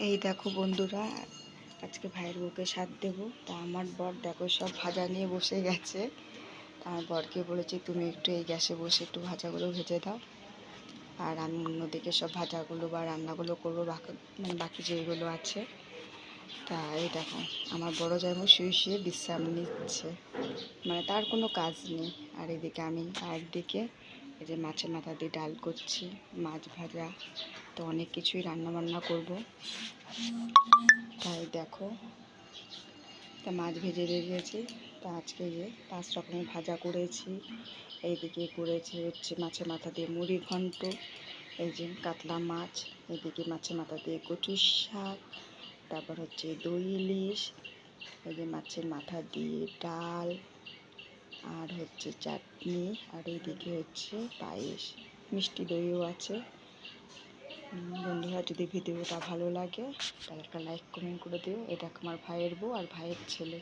এই দেখো বন্ধুরা, আজকে ভাইয়ের বউকে সাথ দেবো। তা আমার বর দেখো সব ভাজা নিয়ে বসে গেছে। আমার বরকে বলেছি তুমি একটু এই গ্যাসে বসে একটু ভাজাগুলো ভেজে দাও, আর আমি অন্যদিকে সব ভাজাগুলো বা রান্নাগুলো করবো, বাকি যেগুলো আছে। তা এই দেখো আমার বড় জামাই শুয়ে শুয়ে বিশ্রাম নিচ্ছে, মানে তার কোনো কাজ নেই। আর এদিকে আমি একদিকে এই যে মাছের মাথা দিয়ে ডাল করছি, মাছ ভাজা, তো অনেক কিছুই রান্নাবান্না করব। তাই দেখো, তা মাছ ভেজে রেখেছি। তা আজকে যে 5 রকমের ভাজা করেছি। এইদিকে করেছি হচ্ছে মাছের মাথা দিয়ে মুড়ি ঘন্ট, এই যে কাতলা মাছ, এদিকে মাছের মাথা দিয়ে কচুর শাক, তারপর হচ্ছে দই ইলিশ, এই যে মাছের মাথা দিয়ে ডাল, আর হচ্ছে চাটনি, আর এইদিকে হচ্ছে পায়েস, মিষ্টি দইও আছে। বন্ধুরা, যদি ভিডিওটা ভালো লাগে তাহলে একটা লাইক কমেন্ট করে দিও। এটা আমার ভাইয়ের বউ আর ভাইয়ের ছেলে।